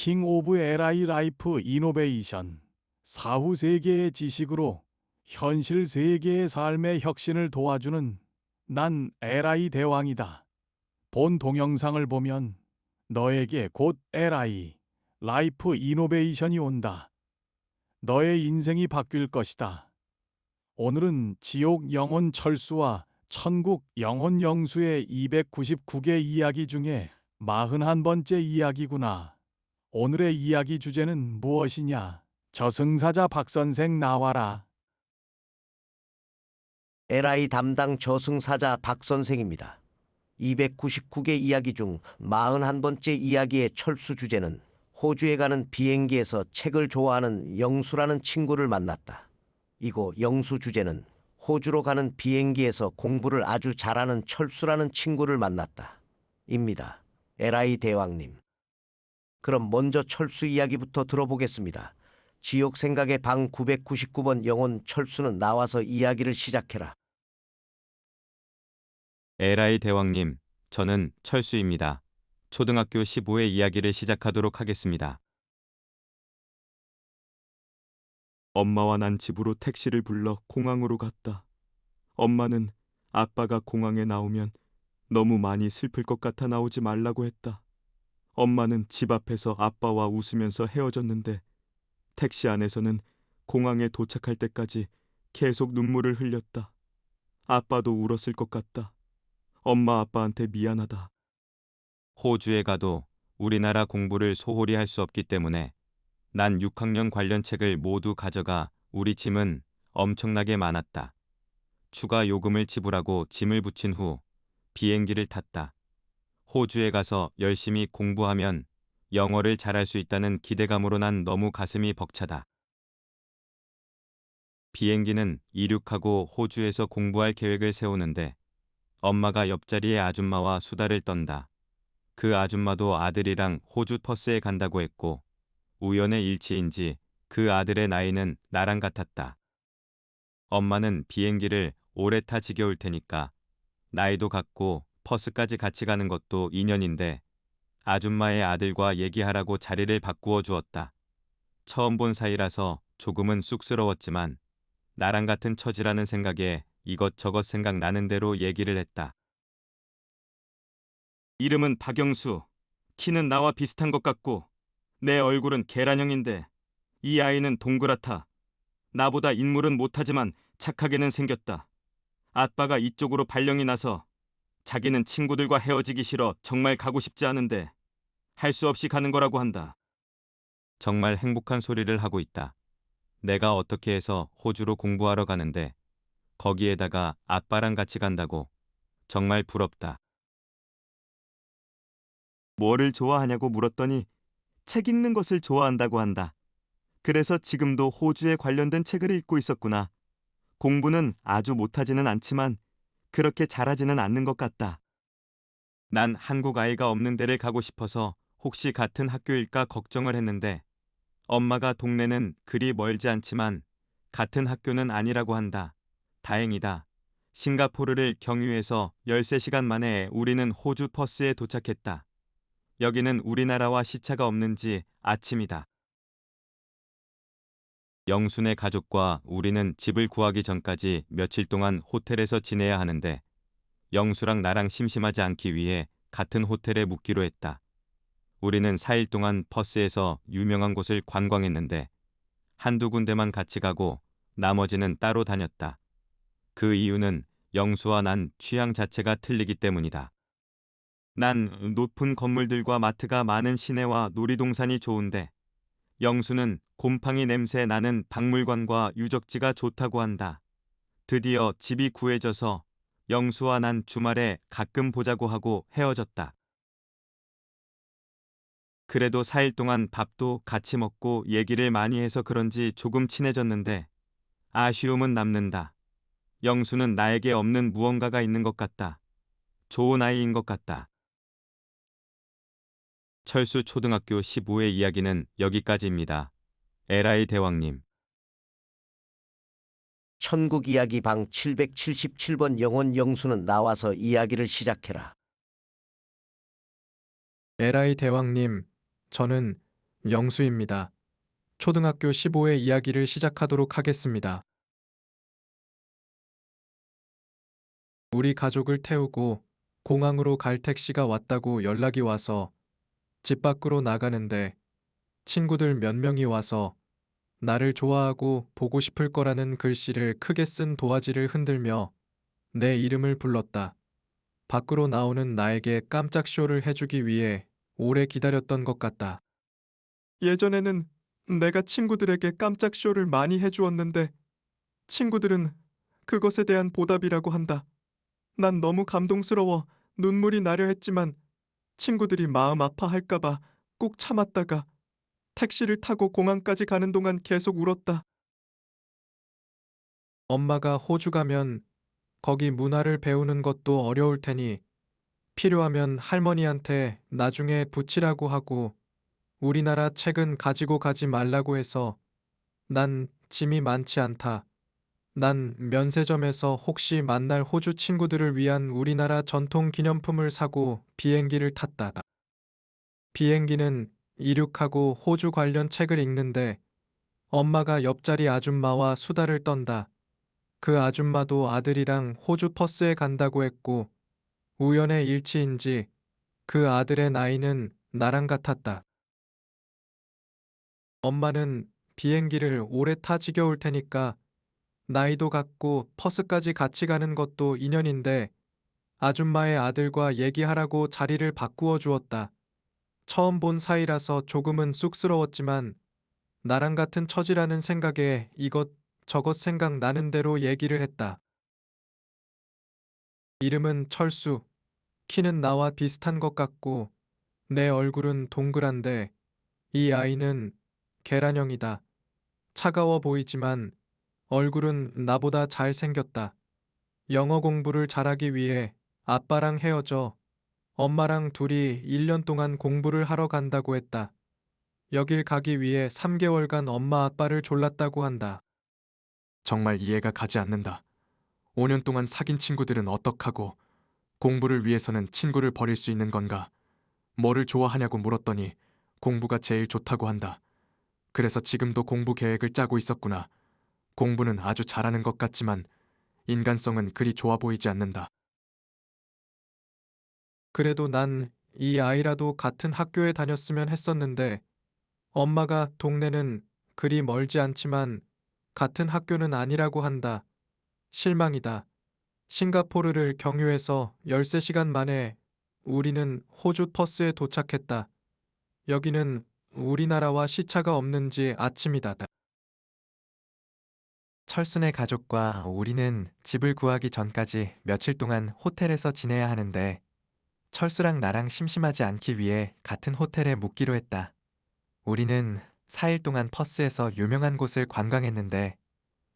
킹 오브 LI 라이프 이노베이션. 사후 세계의 지식으로 현실 세계의 삶의 혁신을 도와주는 난 LI 대왕이다. 본 동영상을 보면 너에게 곧 LI 라이프 이노베이션이 온다. 너의 인생이 바뀔 것이다. 오늘은 지옥 영혼 철수와 천국 영혼 영수의 299개 이야기 중에 41번째 이야기구나. 오늘의 이야기 주제는 무엇이냐? 저승사자 박선생 나와라. LI 담당 저승사자 박 선생입니다. 299개 이야기 중 41번째 이야기의 철수 주제는 호주에 가는 비행기에서 책을 좋아하는 영수라는 친구를 만났다. 이고 영수 주제는 호주로 가는 비행기에서 공부를 아주 잘하는 철수라는 친구를 만났다. 입니다. LI 대왕님. 그럼 먼저 철수 이야기부터 들어보겠습니다. 지옥 생각의 방 999번 영혼 철수는 나와서 이야기를 시작해라. 에라이 대왕님, 저는 철수입니다. 초등학교 15회 이야기를 시작하도록 하겠습니다. 엄마와 난 집으로 택시를 불러 공항으로 갔다. 엄마는 아빠가 공항에 나오면 너무 많이 슬플 것 같아 나오지 말라고 했다. 엄마는 집 앞에서 아빠와 웃으면서 헤어졌는데 택시 안에서는 공항에 도착할 때까지 계속 눈물을 흘렸다. 아빠도 울었을 것 같다. 엄마 아빠한테 미안하다. 호주에 가도 우리나라 공부를 소홀히 할 수 없기 때문에 난 6학년 관련 책을 모두 가져가 우리 짐은 엄청나게 많았다. 추가 요금을 지불하고 짐을 붙인 후 비행기를 탔다. 호주에 가서 열심히 공부하면 영어를 잘할 수 있다는 기대감으로 난 너무 가슴이 벅차다. 비행기는 이륙하고 호주에서 공부할 계획을 세우는데 엄마가 옆자리의 아줌마와 수다를 떤다. 그 아줌마도 아들이랑 호주 퍼스에 간다고 했고 우연의 일치인지 그 아들의 나이는 나랑 같았다. 엄마는 비행기를 오래 타 지겨울 테니까 나이도 같고 퍼스까지 같이 가는 것도 인연인데 아줌마의 아들과 얘기하라고 자리를 바꾸어 주었다. 처음 본 사이라서 조금은 쑥스러웠지만 나랑 같은 처지라는 생각에 이것저것 생각나는 대로 얘기를 했다. 이름은 박영수. 키는 나와 비슷한 것 같고 내 얼굴은 계란형인데 이 아이는 동그랗다. 나보다 인물은 못하지만 착하게는 생겼다. 아빠가 이쪽으로 발령이 나서 자기는 친구들과 헤어지기 싫어 정말 가고 싶지 않은데 할 수 없이 가는 거라고 한다. 정말 행복한 소리를 하고 있다. 내가 어떻게 해서 호주로 공부하러 가는데 거기에다가 아빠랑 같이 간다고. 정말 부럽다. 뭐를 좋아하냐고 물었더니 책 읽는 것을 좋아한다고 한다. 그래서 지금도 호주에 관련된 책을 읽고 있었구나. 공부는 아주 못하지는 않지만 그렇게 잘하지는 않는 것 같다. 난 한국 아이가 없는 데를 가고 싶어서 혹시 같은 학교일까 걱정을 했는데 엄마가 동네는 그리 멀지 않지만 같은 학교는 아니라고 한다. 다행이다. 싱가포르를 경유해서 13시간 만에 우리는 호주 퍼스에 도착했다. 여기는 우리나라와 시차가 없는지 아침이다. 영순의 가족과 우리는 집을 구하기 전까지 며칠 동안 호텔에서 지내야 하는데 영수랑 나랑 심심하지 않기 위해 같은 호텔에 묵기로 했다. 우리는 4일 동안 퍼스에서 유명한 곳을 관광했는데 한두 군데만 같이 가고 나머지는 따로 다녔다. 그 이유는 영수와 난 취향 자체가 틀리기 때문이다. 난 높은 건물들과 마트가 많은 시내와 놀이동산이 좋은데 영수는 곰팡이 냄새 나는 박물관과 유적지가 좋다고 한다. 드디어 집이 구해져서 영수와 난 주말에 가끔 보자고 하고 헤어졌다. 그래도 4일 동안 밥도 같이 먹고 얘기를 많이 해서 그런지 조금 친해졌는데 아쉬움은 남는다. 영수는 나에게 없는 무언가가 있는 것 같다. 좋은 아이인 것 같다. 철수 초등학교 15회 이야기는 여기까지입니다. 에라이 대왕님. 천국 이야기 방 777번 영혼 영수는 나와서 이야기를 시작해라. 에라이 대왕님, 저는 영수입니다. 초등학교 15회 이야기를 시작하도록 하겠습니다. 우리 가족을 태우고 공항으로 갈 택시가 왔다고 연락이 와서 집 밖으로 나가는데 친구들 몇 명이 와서 나를 좋아하고 보고 싶을 거라는 글씨를 크게 쓴 도화지를 흔들며 내 이름을 불렀다. 밖으로 나오는 나에게 깜짝 쇼를 해주기 위해 오래 기다렸던 것 같다. 예전에는 내가 친구들에게 깜짝 쇼를 많이 해주었는데 친구들은 그것에 대한 보답이라고 한다. 난 너무 감동스러워 눈물이 나려 했지만 친구들이 마음 아파할까봐 꾹 참았다가 택시를 타고 공항까지 가는 동안 계속 울었다. 엄마가 호주 가면 거기 문화를 배우는 것도 어려울 테니 필요하면 할머니한테 나중에 붙이라고 하고 우리나라 책은 가지고 가지 말라고 해서 난 짐이 많지 않다. 난 면세점에서 혹시 만날 호주 친구들을 위한 우리나라 전통 기념품을 사고 비행기를 탔다. 비행기는 이륙하고 호주 관련 책을 읽는데 엄마가 옆자리 아줌마와 수다를 떤다. 그 아줌마도 아들이랑 호주 퍼스에 간다고 했고 우연의 일치인지 그 아들의 나이는 나랑 같았다. 엄마는 비행기를 오래 타 지겨울 테니까 나이도 같고 퍼스까지 같이 가는 것도 인연인데 아줌마의 아들과 얘기하라고 자리를 바꾸어 주었다. 처음 본 사이라서 조금은 쑥스러웠지만 나랑 같은 처지라는 생각에 이것 저것 생각나는 대로 얘기를 했다. 이름은 철수. 키는 나와 비슷한 것 같고 내 얼굴은 동그란데 이 아이는 계란형이다. 차가워 보이지만 얼굴은 나보다 잘생겼다. 영어 공부를 잘하기 위해 아빠랑 헤어져 엄마랑 둘이 1년 동안 공부를 하러 간다고 했다. 여길 가기 위해 3개월간 엄마 아빠를 졸랐다고 한다. 정말 이해가 가지 않는다. 5년 동안 사귄 친구들은 어떡하고 공부를 위해서는 친구를 버릴 수 있는 건가? 뭐를 좋아하냐고 물었더니 공부가 제일 좋다고 한다. 그래서 지금도 공부 계획을 짜고 있었구나. 공부는 아주 잘하는 것 같지만 인간성은 그리 좋아 보이지 않는다. 그래도 난 이 아이라도 같은 학교에 다녔으면 했었는데 엄마가 동네는 그리 멀지 않지만 같은 학교는 아니라고 한다. 실망이다. 싱가포르를 경유해서 13시간 만에 우리는 호주 퍼스에 도착했다. 여기는 우리나라와 시차가 없는지 아침이다. 철순의 가족과 우리는 집을 구하기 전까지 며칠 동안 호텔에서 지내야 하는데 철수랑 나랑 심심하지 않기 위해 같은 호텔에 묵기로 했다. 우리는 4일 동안 퍼스에서 유명한 곳을 관광했는데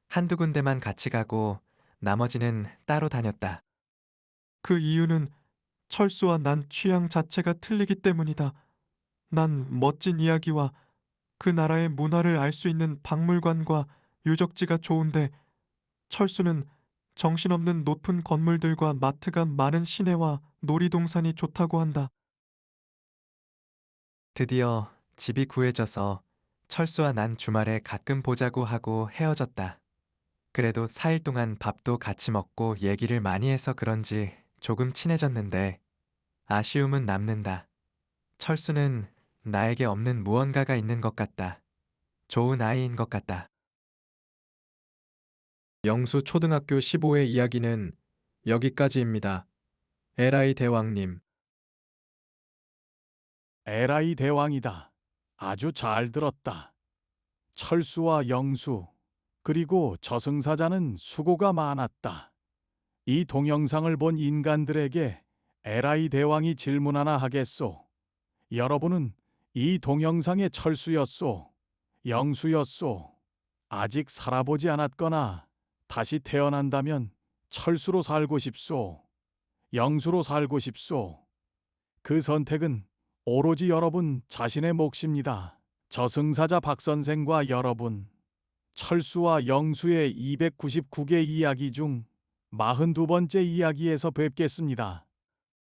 한두 군데만 같이 가고 나머지는 따로 다녔다. 그 이유는 철수와 난 취향 자체가 틀리기 때문이다. 난 멋진 이야기와 그 나라의 문화를 알 수 있는 박물관과 유적지가 좋은데 철수는 정신없는 높은 건물들과 마트가 많은 시내와 놀이동산이 좋다고 한다. 드디어 집이 구해져서 철수와 난 주말에 가끔 보자고 하고 헤어졌다. 그래도 4일 동안 밥도 같이 먹고 얘기를 많이 해서 그런지 조금 친해졌는데 아쉬움은 남는다. 철수는 나에게 없는 무언가가 있는 것 같다. 좋은 아이인 것 같다. 영수 초등학교 15회 이야기는 여기까지입니다. 에라이 대왕님. 에라이 대왕이다. 아주 잘 들었다. 철수와 영수, 그리고 저승사자는 수고가 많았다. 이 동영상을 본 인간들에게 에라이 대왕이 질문 하나 하겠소. 여러분은 이 동영상의 철수였소, 영수였소, 아직 살아보지 않았거나 다시 태어난다면 철수로 살고 싶소, 영수로 살고 싶소. 그 선택은 오로지 여러분 자신의 몫입니다. 저승사자 박선생과 여러분, 철수와 영수의 299개 이야기 중 42번째 이야기에서 뵙겠습니다.